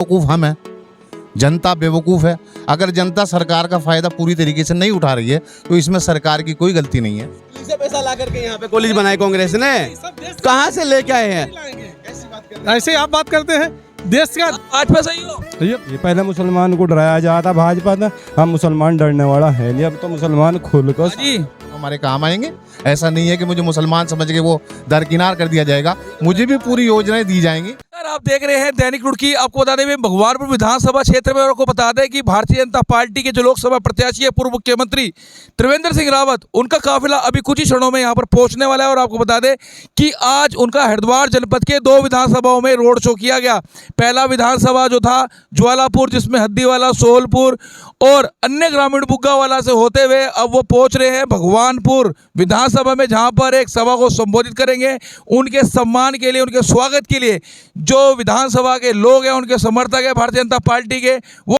बेवकूफ़ हम हैं, जनता बेवकूफ़ है। अगर जनता सरकार का फ़ायदा पूरी तरीके से नहीं उठा रही है तो इसमें सरकार की कोई गलती नहीं है। से पैसा ला करके यहाँ पे कॉलेज बनाए कांग्रेस ने, कहाँ से लेके आए हैं? ऐसे आप बात करते हैं देश का। भाजपा सही हो? ये पहले मुसलमान को डराया जाता भाजपा था, हम मुसलमान डरने वाला है नहीं, अब तो मुसलमान खुलकर जी हमारे काम आएंगे। ऐसा नहीं है कि मुझे मुसलमान समझ के वो दरकिनार कर दिया जाएगा, मुझे भी पूरी योजनाएं दी जाएंगी। आप देख रहे हैं दैनिक रुड़की। आपको बता दें भगवानपुर विधानसभा क्षेत्र में, और आपको बता दें कि भारतीय जनता पार्टी के जो लोकसभा प्रत्याशी है पूर्व मुख्यमंत्री त्रिवेंद्र सिंह रावत, उनका काफिला अभी कुछ ही क्षणों में यहाँ पर पहुंचने वाला है। और आपको बता दें कि आज उनका हरिद्वार जनपद के 2 विधानसभाओं में रोड शो किया गया। पहला विधानसभा जो था ज्वालापुर, जिसमें हद्दीवाला, सोहलपुर और अन्य ग्रामीण बुग्गावाला से होते हुए अब वो पहुंच रहे हैं भगवानपुर विधानसभा में, जहां पर एक सभा को संबोधित करेंगे। उनके सम्मान के लिए, उनके स्वागत के लिए जो विधानसभा के लोग हैं, उनके समर्थक है भारतीय जनता पार्टी के, वो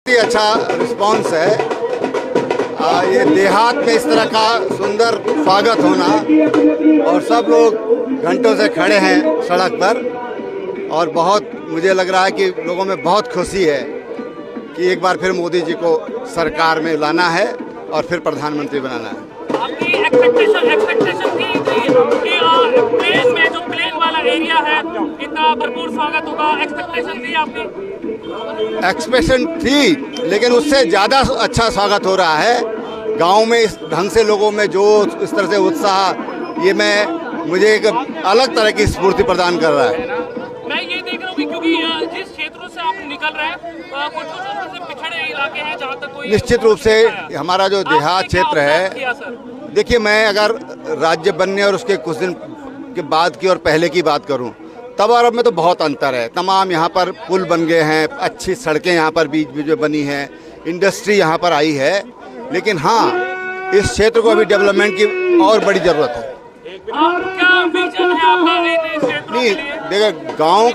अच्छा रिस्पांस है। ये देहात में इस तरह का सुंदर स्वागत होना, और सब लोग घंटों से खड़े हैं सड़क पर, और बहुत मुझे लग रहा है कि लोगों में बहुत खुशी है कि एक बार फिर मोदी जी को सरकार में लाना है और फिर प्रधानमंत्री बनाना है। आपकी एक्सपेक्टेशन थी कि प्लेन में जो प्लेन वाला एरिया है इतना भरपूर स्वागत होगा, एक्सपेक्टेशन थी आपकी? एक्सपेक्टेशन थी, लेकिन उससे ज़्यादा अच्छा स्वागत हो रहा है। गांव में इस ढंग से लोगों में जो इस तरह से उत्साह, ये मुझे एक अलग तरह की स्फूर्ति प्रदान कर रहा है। मैं ये देख रहा हूँ कि क्योंकि जिस क्षेत्रों से आप निकल रहे हैं कुछ ऐसे पिछड़े इलाके हैं जहाँ तक कोई निश्चित रूप से हमारा जो देहात क्षेत्र है, देखिए मैं अगर राज्य बनने और उसके कुछ दिन के बाद की और पहले की बात करूं, तब और अब में तो बहुत अंतर है। तमाम यहाँ पर पुल बन गए हैं, अच्छी सड़कें यहाँ पर बीच बीच में बनी हैं, इंडस्ट्री यहाँ पर आई है, लेकिन हाँ इस क्षेत्र को अभी डेवलपमेंट की और बड़ी ज़रूरत है। क्या विजन है आपका इन क्षेत्रों के लिए? देखिए गाँव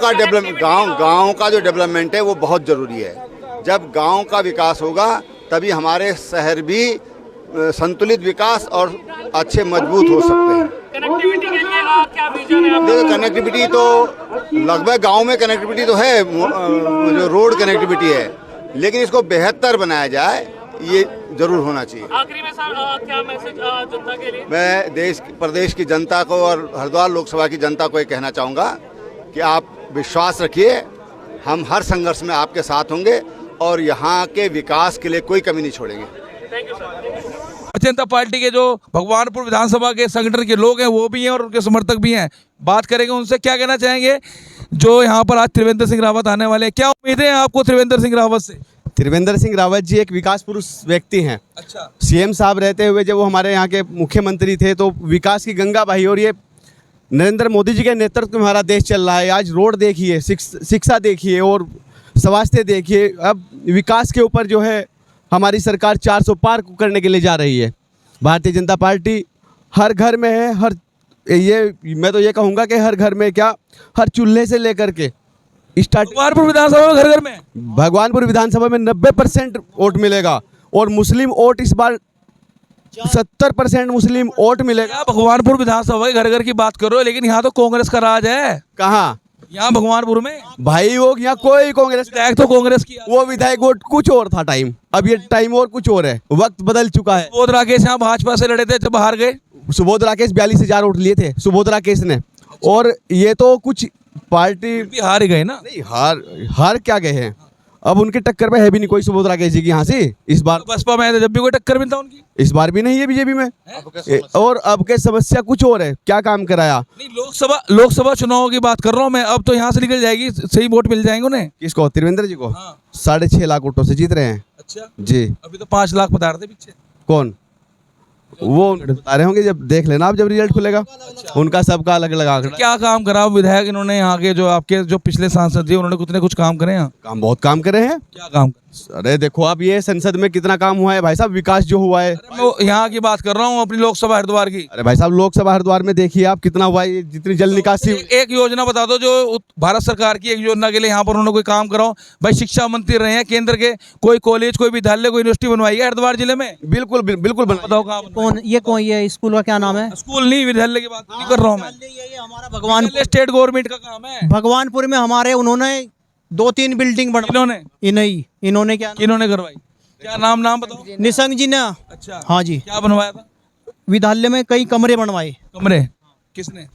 का जो डेवलपमेंट है वो बहुत ज़रूरी है। जब गाँव का विकास होगा तभी हमारे शहर भी संतुलित विकास और अच्छे मजबूत हो सकते हैं। कनेक्टिविटी के लिए क्या विजन है आपका? देखो कनेक्टिविटी तो लगभग गांव में कनेक्टिविटी तो है, जो रोड कनेक्टिविटी है, लेकिन इसको बेहतर बनाया जाए, ये जरूर होना चाहिए। आखिरी में सर क्या मैसेज जनता के लिए? मैं प्रदेश की जनता को और हरिद्वार लोकसभा की जनता को ये कहना चाहूँगा कि आप विश्वास रखिए, हम हर संघर्ष में आपके साथ होंगे और यहाँ के विकास के लिए कोई कमी नहीं छोड़ेंगे। Thank you sir. Bharatiya Janata party के जो भगवानपुर विधानसभा के संगठन के लोग हैं वो भी हैं और उनके समर्थक भी हैं। बात करेंगे उनसे, क्या कहना चाहेंगे जो यहाँ पर आज त्रिवेंद्र सिंह रावत आने वाले हैं। क्या उम्मीदें हैं आपको त्रिवेंद्र सिंह रावत से? त्रिवेंद्र सिंह रावत जी एक विकास पुरुष व्यक्ति हैं। अच्छा। सीएम साहब रहते हुए जब वो हमारे यहाँ के मुख्यमंत्री थे तो विकास की गंगा बही, और ये नरेंद्र मोदी जी के नेतृत्व में हमारा देश चल रहा है। आज रोड देखिए, शिक्षा देखिए और स्वास्थ्य देखिए। अब विकास के ऊपर जो है हमारी सरकार 400 पार करने के लिए जा रही है। भारतीय जनता पार्टी हर घर में है, मैं तो ये कहूँगा कि हर घर में क्या, हर चूल्हे से लेकर के भगवानपुर विधानसभा में घर घर में, भगवानपुर विधानसभा में 90% वोट मिलेगा, और मुस्लिम वोट इस बार 70% मुस्लिम वोट मिलेगा। भगवानपुर विधानसभा के घर घर की बात करो, लेकिन यहाँ तो कांग्रेस का राज है। कहाँ? यहाँ भगवानपुर में भाई वो यहाँ कोई कांग्रेस विधायक तो कांग्रेस की, वो विधायक वोट कुछ और था टाइम, अब ये टाइम और कुछ और है, वक्त बदल चुका है। सुबोध राकेश यहाँ भाजपा से लड़े थे, जब बाहर गए सुबोध राकेश 42,000 वोट लिए थे सुबोध राकेश ने, और ये तो कुछ पार्टी भी हार ही गए ना। नहीं, हार क्या गए हैं, अब उनकी टक्कर में है भी नहीं कोई सुबोध राकेश जी की यहाँ से इस बार। बसपा में जब भी कोई टक्कर मिलता उनकी, इस बार भी नहीं है बीजेपी में। और अब के समस्या कुछ और है, क्या काम कराया? नहीं, लोकसभा चुनाव की बात कर रहा हूँ मैं। अब तो यहाँ से निकल जाएगी, सही वोट मिल जाएंगे उन्हें। किसको? त्रिवेंद्र जी को। हाँ। 6.5 लाख वोटों से जीत रहे हैं। अच्छा जी। अभी तो 5 लाख बता रहे थे पीछे। कौन? वो बता रहे होंगे, जब देख लेना आप जब रिजल्ट खुलेगा। उनका सबका अलग अलग आंकड़ा। क्या काम करा विधायक इन्होंने यहाँ के, जो आपके जो पिछले सांसद जी, उन्होंने कुछ न कुछ काम करे हैं? काम बहुत काम करे हैं। क्या काम? अरे देखो आप, ये संसद में कितना काम हुआ है भाई साहब, विकास जो हुआ है। मैं यहाँ की बात कर रहा हूँ, अपनी लोकसभा हरिद्वार की। अरे भाई साहब, लोकसभा हरिद्वार में देखिए आप कितना हुआ है, जितनी जल निकासी। एक योजना बता दो जो भारत सरकार की एक योजना के लिए यहाँ पर उन्होंने कोई काम कराओ। भाई शिक्षा मंत्री रहे हैं केंद्र के, कोई कॉलेज, कोई विद्यालय, कोई यूनिवर्सिटी बनवाई है हरिद्वार जिले में? बिल्कुल बिल्कुल बताओ कहाँ बनवाई? कौन ये स्कूल का क्या नाम है? स्कूल नहीं, विद्यालय की बात नहीं कर रहा हूँ मैं। ये हमारा भगवान विद्यालय स्टेट गवर्नमेंट का काम है। भगवानपुर में हमारे उन्होंने 2-3 बिल्डिंग बनवाई। इन्होंने क्या किन्होंने करवाई? क्या नाम बताओ। निशंक जी ने। अच्छा, हाँ जी। क्या बनवाया था? विद्यालय में कई कमरे बनवाए। कमरे किसने?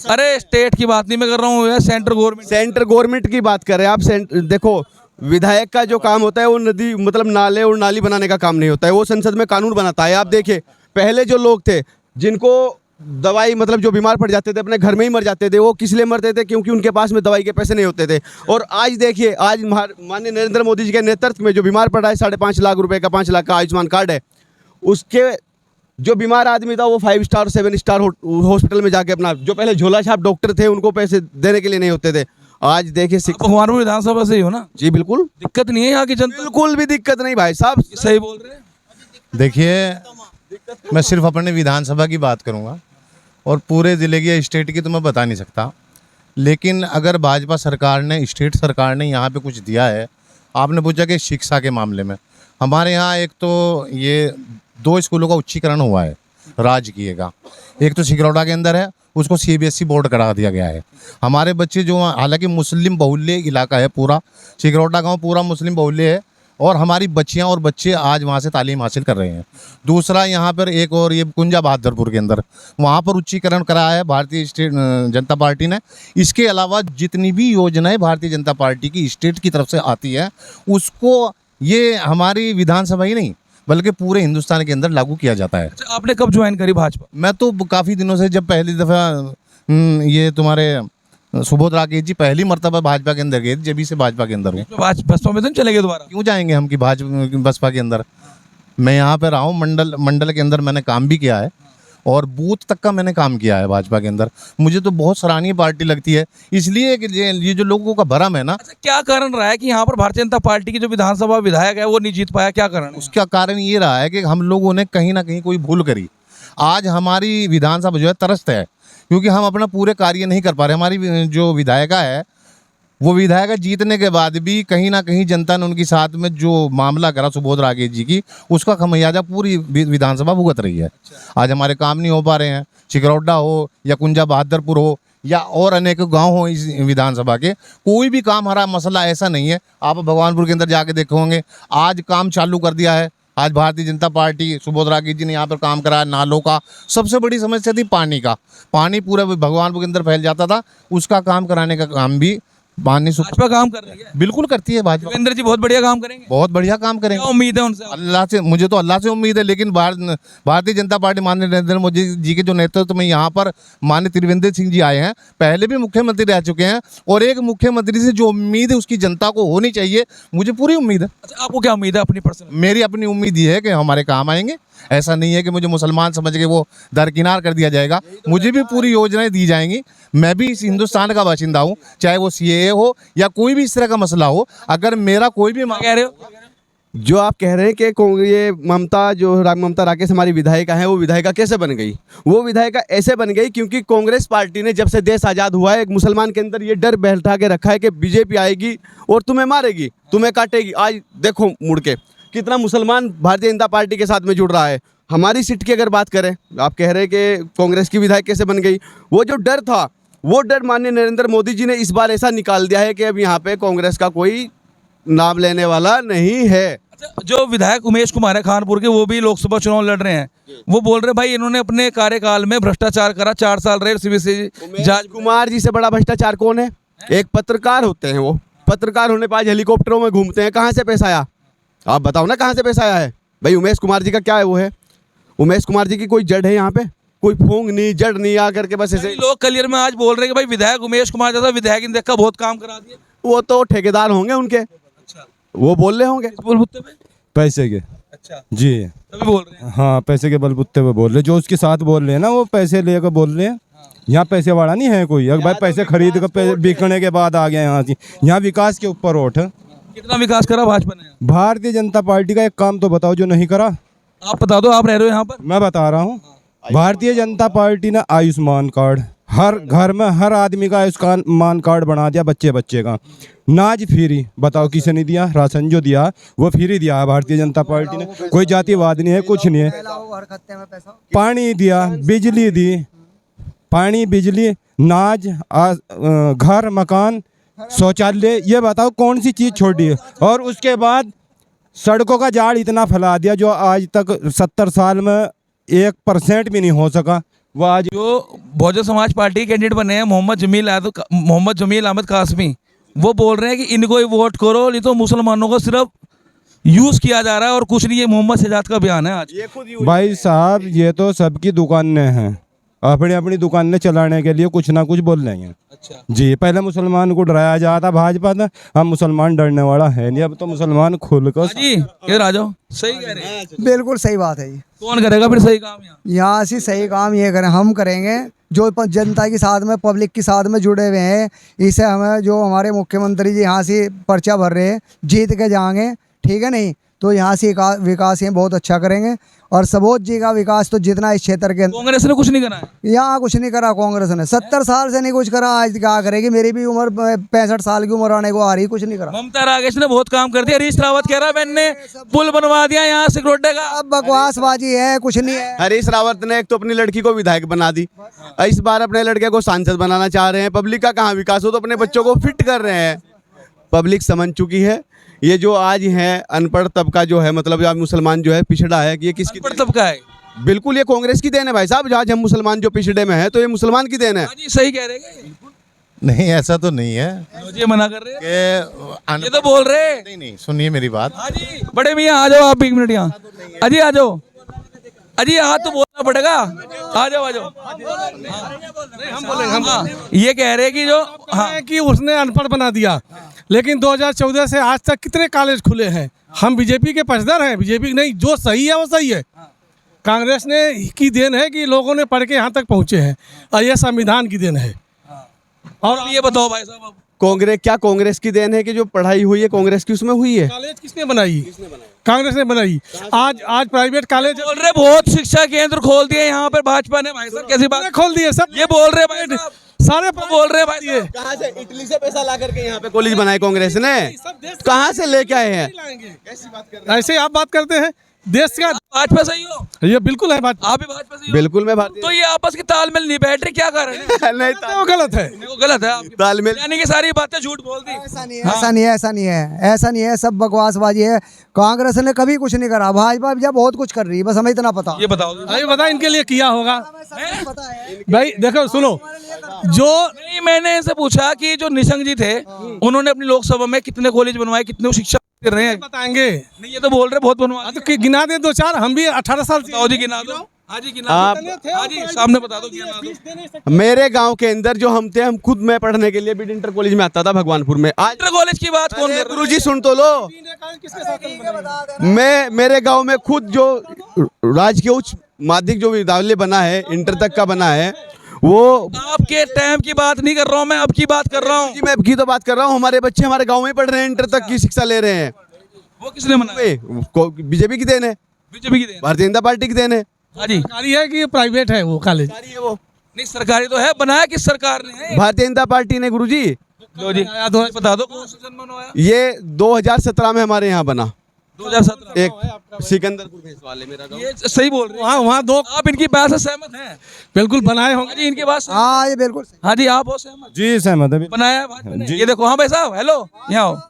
अरे स्टेट की बात नहीं मैं कर रहा हूँ, सेंट्रल गवर्नमेंट। सेंटर गवर्नमेंट की बात कर रहे हैं आप। देखो, विधायक का जो काम होता है वो नदी मतलब नाले और नाली बनाने का काम नहीं होता है, वो संसद में कानून बनाता है। आप देखिए, पहले जो लोग थे जिनको दवाई मतलब जो बीमार पड़ जाते थे अपने घर में ही मर जाते थे, वो किस लिए मरते थे? क्योंकि उनके पास में दवाई के पैसे नहीं होते थे। और आज देखिए, आज माननीय नरेंद्र मोदी जी के नेतृत्व में जो बीमार पड़ा है 5.5 लाख रुपए का 5 लाख का आयुष्मान कार्ड है, उसके जो बीमार आदमी था वो 5 स्टार 7 स्टार हॉस्पिटल में जाके अपना, जो पहले झोला छाप डॉक्टर थे उनको पैसे देने के लिए नहीं होते थे, आज देखिए भगवानपुर विधानसभा से ही हो ना? जी बिल्कुल, दिक्कत नहीं है यहाँ की जनता? बिल्कुल भी दिक्कत नहीं भाई साहब, सही बोल रहे हैं। देखिए, मैं सिर्फ अपने विधानसभा की बात करूंगा और पूरे ज़िले की या स्टेट की तो मैं बता नहीं सकता। लेकिन अगर भाजपा सरकार ने, स्टेट सरकार ने यहाँ पे कुछ दिया है, आपने पूछा कि शिक्षा के मामले में, हमारे यहाँ एक तो ये 2 स्कूलों का उच्चीकरण हुआ है राजकीय का। एक तो सिकरौटा के अंदर है, उसको CBSE बोर्ड करा दिया गया है। हमारे बच्चे जो, हालांकि मुस्लिम बहुल्य इलाका है पूरा, सिकरौटा गांव पूरा मुस्लिम बहुल्य है, और हमारी बच्चियां और बच्चे आज वहां से तालीम हासिल कर रहे हैं। दूसरा यहाँ पर एक और ये कुंजा बहादुरपुर के अंदर, वहाँ पर उच्चीकरण कराया है भारतीय स्टेट जनता पार्टी ने। इसके अलावा जितनी भी योजनाएं भारतीय जनता पार्टी की स्टेट की तरफ से आती है, उसको ये हमारी विधानसभा ही नहीं बल्कि पूरे हिंदुस्तान के अंदर लागू किया जाता है। अच्छा, आपने कब ज्वाइन करी भाजपा? मैं तो काफ़ी दिनों से, जब पहली दफ़ा ये तुम्हारे सुबोध राकेश जी पहली मर्तबा भाजपा के अंदर गए, जब से भाजपा के अंदर हूँ। बसपा में तो चले गए दोबारा? क्यों जाएंगे हम कि बसपा के अंदर। मैं यहाँ पर रहा हूँ, मंडल के अंदर मैंने काम भी किया है और बूथ तक का मैंने काम किया है भाजपा के अंदर। मुझे तो बहुत सराहनीय पार्टी लगती है, इसलिए कि ये जो लोगों का भरम है ना। अच्छा, क्या कारण रहा है कि यहाँ पर भारतीय जनता पार्टी की जो विधानसभा विधायक है वो नहीं जीत पाया? क्या कारण है? उसका कारण ये रहा है कि हम लोगों ने कहीं ना कहीं कोई भूल करी। आज हमारी विधानसभा जो है त्रस्त है, क्योंकि हम अपना पूरे कार्य नहीं कर पा रहे। हमारी जो विधायिका है, वो विधायिका जीतने के बाद भी कहीं ना कहीं जनता ने उनके साथ में जो मामला करा सुबोध राकेश जी की, उसका खमियाजा पूरी विधानसभा भुगत रही है। आज हमारे काम नहीं हो पा रहे हैं, चिकरौटा हो या कुंजा बहादुरपुर हो या और अनेक गांव हो इस विधानसभा के, कोई भी काम हमारा मसला ऐसा नहीं है। आप भगवानपुर के अंदर जाके देखोगे, आज काम चालू कर दिया है। आज भारतीय जनता पार्टी, सुबोध राकेश जी ने यहाँ पर काम कराया। नालों का सबसे बड़ी समस्या थी पानी का, पानी पूरे भगवानपुर के अंदर फैल जाता था, उसका काम कराने का काम भी भाजपा काम कर रही है। बिल्कुल करती है भाजपा। देवेंद्र जी बहुत बढ़िया काम करेंगे, बहुत बढ़िया काम करेंगे। क्या उम्मीद है उनसे? अल्लाह से, मुझे तो अल्लाह से उम्मीद है, लेकिन भारतीय जनता पार्टी माननीय नरेंद्र मोदी जी के जो नेतृत्व में यहाँ पर माननीय त्रिवेंद्र सिंह जी आए हैं, पहले भी मुख्यमंत्री रह चुके हैं, और एक मुख्यमंत्री से जो उम्मीद है उसकी जनता को होनी चाहिए, मुझे पूरी उम्मीद है। अच्छा, आपको क्या उम्मीद है अपनी पर्सनल? मेरी अपनी उम्मीद ये है कि हमारे काम आएंगे। ऐसा नहीं है कि मुझे मुसलमान समझ के वो दरकिनार कर दिया जाएगा। मुझे भी पूरी योजनाएं दी जाएंगी। मैं भी इस हिंदुस्तान का बाशिंदा हूँ, चाहे वो CAA हो या कोई भी इस तरह का मसला हो। अगर मेरा कोई भी कह रहे हो, जो आप कह रहे हैं कि ये ममता राकेश हमारी विधायिका है, वो विधायिका कैसे बन गई? वो विधायिका ऐसे बन गई क्योंकि कांग्रेस पार्टी ने जब से देश आज़ाद हुआ है, एक मुसलमान के अंदर ये डर बैठा के रखा है कि बीजेपी आएगी और तुम्हें मारेगी, तुम्हें काटेगी। आज देखो मुड़ के कितना मुसलमान भारतीय जनता पार्टी के साथ में जुड़ रहा है। हमारी सीट की अगर बात करें, आप कह रहे हैं कि कांग्रेस की विधायक कैसे बन गई, वो जो डर था, वो डर माननीय नरेंद्र मोदी जी ने इस बार ऐसा निकाल दिया है कि अब यहाँ पे कांग्रेस का कोई नाम लेने वाला नहीं है। अच्छा, जो विधायक उमेश कुमार है खानपुर के, वो भी लोकसभा चुनाव लड़ रहे हैं। वो बोल रहे भाई इन्होंने अपने कार्यकाल में भ्रष्टाचार करा, 4 साल रहे उमेश कुमार जी से बड़ा भ्रष्टाचार कौन है? एक पत्रकार होते हैं, वो पत्रकार होने पर आज हेलीकॉप्टरों में घूमते हैं। कहाँ से पैसा आया? आप बताओ ना, कहाँ से पैसा आया है भाई? उमेश कुमार जी का क्या है? वो है उमेश कुमार जी की कोई जड़ है यहाँ पे? कोई फोंग नहीं, जड़ नहीं, आकर के बस ऐसे लोग कलियर में आज बोल रहे हैं कि भाई विधायक उमेश कुमार जैसा विधायक ने देखा, बहुत काम करा दिया। वो तो ठेकेदार होंगे उनके। अच्छा, वो बोल रहे होंगे बलबूते पे? पैसे के। अच्छा जी, तभी बोल रहे हैं। हाँ, पैसे के बलबूते पे बोल रहे। जो उसके साथ बोल रहे हैं ना, वो पैसे लेकर बोल रहे हैं। यहाँ पैसे वाला नहीं है कोई। अगर भाई पैसे खरीद कर बिकने के बाद आ गया यहाँ से, यहाँ विकास के ऊपर उठ। कितना विकास करा भाजपा ने? भारतीय जनता पार्टी का एक काम तो बताओ जो नहीं करा। आप बता दो, आप रह रहे हो यहाँ पर। मैं बता रहा हूँ, भारतीय जनता पार्टी ने आयुष्मान कार्ड हर घर में हर आदमी का आयुष्मान कार्ड बना दिया, बच्चे बच्चे का। नाज फ्री, बताओ किसे नहीं दिया? राशन जो दिया वो फ्री दिया है भारतीय जनता पार्टी ने। कोई जातिवाद नहीं है, कुछ नहीं है। पानी दिया, बिजली दी, पानी बिजली नाज घर मकान शौचालय, ये बताओ कौन सी चीज़ छोड़ी है? और उसके बाद सड़कों का जाल इतना फैला दिया जो आज तक 70 साल में 1% भी नहीं हो सका। वो आज जो बहुजन समाज पार्टी के कैंडिडेट बने हैं मोहम्मद जमील अहमद कासमी, वो बोल रहे हैं कि इनको ही वोट करो, नहीं तो मुसलमानों को सिर्फ यूज किया जा रहा है और कुछ नहीं। ये मोहम्मद शहजाद का बयान है आज। भाई साहब ये तो सबकी दुकानें हैं, अपनी अपनी दुकानें चलाने के लिए कुछ ना कुछ बोल रहे हैं। अच्छा जी, पहले मुसलमान को डराया जाता भाजपा ने, हम मुसलमान डरने वाला है नहीं, अब तो मुसलमान खुल कर। जी ये राजो सही कह रहे हैं। बिल्कुल सही बात है। कौन करेगा फिर सही काम यहाँ? यहाँ से सही काम ये करें, हम करेंगे जो जनता के साथ में पब्लिक के साथ में जुड़े हुए हैं। इसे हमें जो हमारे मुख्यमंत्री जी यहाँ से पर्चा भर रहे हैं, जीत के जाएंगे, ठीक है नहीं? तो यहाँ से विकास ये बहुत अच्छा करेंगे। और सबोध जी का विकास तो जितना इस क्षेत्र के कांग्रेस ने कुछ नहीं करा है यहाँ कुछ नहीं करा। कांग्रेस ने 70 साल से नहीं कुछ करा, आज क्या करेगी? मेरी भी उम्र 65 साल की उम्र आने को आ रही, कुछ नहीं करा। ममता राकेश ने बहुत काम कर दिया। हरीश रावत कह रहा मैंने पुल बनवा दिया यहाँ से रोडे का। अब बकवासबाजी है, कुछ नहीं है। हरीश रावत ने एक तो अपनी लड़की को विधायक बना दी, इस बार अपने लड़के को सांसद बनाना चाह रहे हैं। पब्लिक का कहाँ विकास हो, तो अपने बच्चों को फिट कर रहे हैं। पब्लिक समझ चुकी है ये जो आज है अनपढ़ तबका जो है, मतलब आज मुसलमान जो है पिछड़ा है, कि ये किसकी अनपढ़ तबका है? बिल्कुल ये कांग्रेस की देन है भाई साहब। आज हम मुसलमान जो पिछड़े में है तो ये मुसलमान की देन है। हाँ जी सही कह रहे हैं। नहीं ऐसा तो नहीं है ये मना कर रहे हैं, कि ये तो बोल रहे हैं। नहीं नहीं, सुनिए मेरी बात। हाँ जी बड़े मियाँ आ जाओ, आप 1 मिनट यहाँ। अजी आ जाओ, अजी यहाँ तो बोलना पड़ेगा। आ जाओ आ जाओ। हम बोलेंगे, ये कह रहे हैं कि जो हाँ कि उसने अनपढ़ बना दिया, लेकिन 2014 से आज तक कितने कॉलेज खुले हैं। हम बीजेपी के पक्षधर हैं, बीजेपी नहीं, जो सही है वो सही है। कांग्रेस ने की देन है कि लोगों ने पढ़ के यहाँ तक पहुँचे हैं, और ये संविधान की देन है। और ये बताओ भाई साहब, कांग्रेस की देन है कि जो पढ़ाई हुई है कांग्रेस की उसमें हुई है। कॉलेज किसने बनाई? कांग्रेस ने बनाई। आज प्राइवेट कॉलेज बोल रहे बहुत शिक्षा केंद्र खोल दिए यहाँ पर भाजपा ने। भाई साहब कैसी बात खोल दिए सब, ये बोल रहे भाई साहब, सारे बोल रहे भाई साहब। कहाँ से इटली से पैसा ला करके यहाँ पे कॉलेज बनाए कांग्रेस ने? कहाँ से लेके आए हैं? ऐसे आप बात करते हैं देश का। भाजपा सही हो? ये बिल्कुल है बात। आप भी भाजपा सही हो? बिल्कुल मैं भारतीय तो ये आपस की तालमेल नहीं बैठ रही, क्या कारण है? नहीं वो गलत है। वो गलत है आपकी। तालमेल यानी कि सारी बातें झूठ बोल दी। ऐसा नहीं है, ऐसा नहीं है, ऐसा नहीं है, ऐसा नहीं है, सब बकवासबाजी है। कांग्रेस ने कभी कुछ नहीं करा, भाजपा भी बहुत कुछ कर रही है, बस हमें इतना पता। ये बताओ अरे बता इनके लिए किया होगा भाई। देखो सुनो, जो नहीं, मैंने इनसे पूछा कि जो निशंक जी थे उन्होंने अपनी लोकसभा में कितने कॉलेज बनवाए, कितने शिक्षा कर रहे हैं? बताएंगे। नहीं ये तो बोल रहे बहुत बनवा। तो गिना दे 2-4, हम भी 18 साल से। बताओ जी गिना दो। हाँ जी गिना दो। हाँ जी सामने बता दो, गिना दो। मेरे गांव के अंदर जो हम थे, हम खुद मैं पढ़ने के लिए भी इंटर कॉलेज में आता था भगवानपुर में। आज इंटर कॉलेज की बात कौन कर रहा है? गुरुजी सुन तो लो, मेरे गांव में खुद जो राजकीय उच्च माध्यमिक जो विद्यालय बना है, इंटर तक का बना है, वो आपके टाइम की बात नहीं कर रहा हूँ मैं, अब की बात कर रहा हूँ। जी मैं अब की तो बात कर रहा हूँ। हमारे बच्चे हमारे गांव में पढ़ रहे हैं, इंटर तक की शिक्षा ले रहे हैं। वो किसने बनाया? बीजेपी की देन है, बीजेपी की देन। भारतीय जनता पार्टी की देन है। हाँ जी सरकारी है कि प्राइवेट है वो कॉलेज? वो नहीं सरकारी तो है, बनाया किस सरकार ने है? भारतीय जनता पार्टी ने गुरुजी। लो जी बता दो कौन सा जन्म हुआ? ये 2017 में हमारे यहाँ बना। 2017 एक सिकंदरपुर भेस वाले मेरा गाँव। ये सही बोल रहे हैं। वहाँ 2 आप इनकी बात से सहमत हैं? बिल्कुल बनाए हाँ होंगे। जी इनकी बात हाँ ये बिल्कुल हाँ जी आप हो सहमत? जी सहमत है। बनाया है भाजपा ने? ये देखो हाँ भाई साहब, हेलो यहाँ आओ।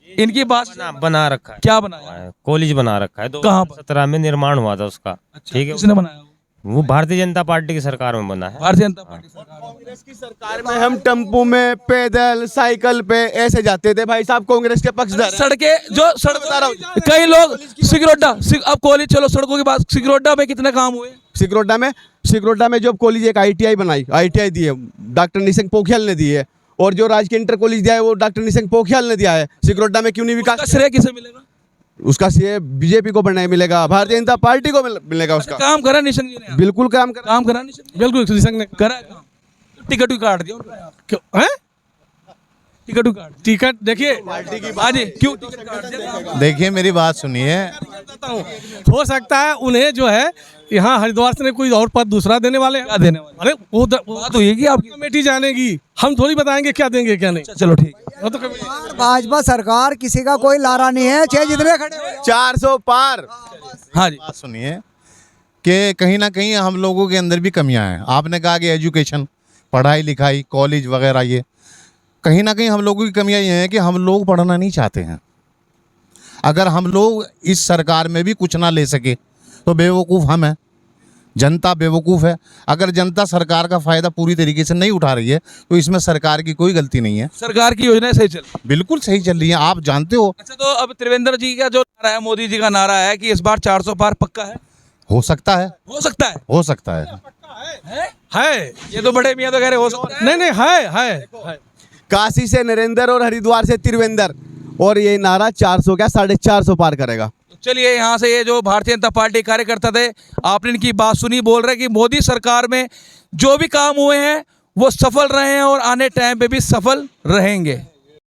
इनकी बात बना रखा है। क्या बनाया? कॉलेज बना रखा है। कहाँ पर? 2017 में निर्माण हुआ था उसका। ठीक है, किसने बनाया? वो भारतीय जनता पार्टी की सरकार में बना है। भारतीय जनता पार्टी सरकार। कांग्रेस की सरकार में हम टेम्पो में, पैदल, साइकिल पे ऐसे जाते थे भाई साहब। कांग्रेस के पक्षधर सड़कें जो सड़क कई लोग सिगरोडा, अब कॉलेज चलो सड़कों की बात, सिगरोडा में कितने काम हुए? सिगरोडा में जो कॉलेज एक ITI बनाई, ITI दी है डॉक्टर निशंक पोखरियाल ने दी है, और जो राजकीय इंटर कॉलेज दिया है वो डॉक्टर निशंक पोखरियाल ने दिया है। सिगरोडा में क्यों नहीं विकास? श्रेय किसे मिलेगा? उसका श्रेय बीजेपी को बनाए मिलेगा, भारतीय जनता पार्टी को मिलेगा उसका। काम करा निशंक जी ने? बिल्कुल काम करा निशंक जी? बिल्कुल निशंक ने करा काम। टिकट भी काट दिया। क्यों है? टिकट उकाट टिकट देखिए हाँ जी क्यों टिकट काट दिया? देखिए मेरी बात सुनिए, बताता हूँ, हो सकता है उन्हें जो है यहाँ हरिद्वार से कोई और पद दूसरा देने वाले हैं। क्या देने वाले? अरे वो बात हुई है कि आपकी कमेटी जानेगी, हम थोड़ी बताएंगे क्या देंगे क्या नहीं। चलो ठीक है। वो तो कमेटी भाजपा सरकार किसी का कोई लारा नहीं है, चाहे जितने खड़े हो जाओ। 400 पार। हाँ जी बात सुनिए कि कहीं ना कहीं हम लोगों के अंदर भी कमियां हैं। आपने कहा कि एजुकेशन, पढ़ाई लिखाई, कॉलेज वगैरह, ये कहीं ना कहीं हम लोगों की कमियां ये हैं कि हम लोग पढ़ना नहीं चाहते हैं। अगर हम लोग इस सरकार में भी कुछ ना ले सके तो बेवकूफ़ हम हैं, जनता बेवकूफ़ है। अगर जनता सरकार का फ़ायदा पूरी तरीके से नहीं उठा रही है तो इसमें सरकार की कोई गलती नहीं है। सरकार की योजनाएं सही चल। बिल्कुल सही चल रही है, आप जानते हो। अच्छा तो अब त्रिवेंद्र जी का जो नारा है, मोदी जी का नारा है कि इस बार 400 पार पक्का है। हो सकता है, हो सकता है। हो सकता है। है, ये तो बड़े मियाँ तो कह रहे हो सकता है। नहीं है। काशी से नरेंद्र और हरिद्वार से त्रिवेंद्र, और ये नारा 400 क्या 450 पार करेगा। चलिए यहाँ से ये जो भारतीय जनता पार्टी कार्यकर्ता थे, आपने इनकी बात सुनी, बोल रहे कि मोदी सरकार में जो भी काम हुए हैं वो सफल रहे हैं और आने टाइम पे भी सफल रहेंगे।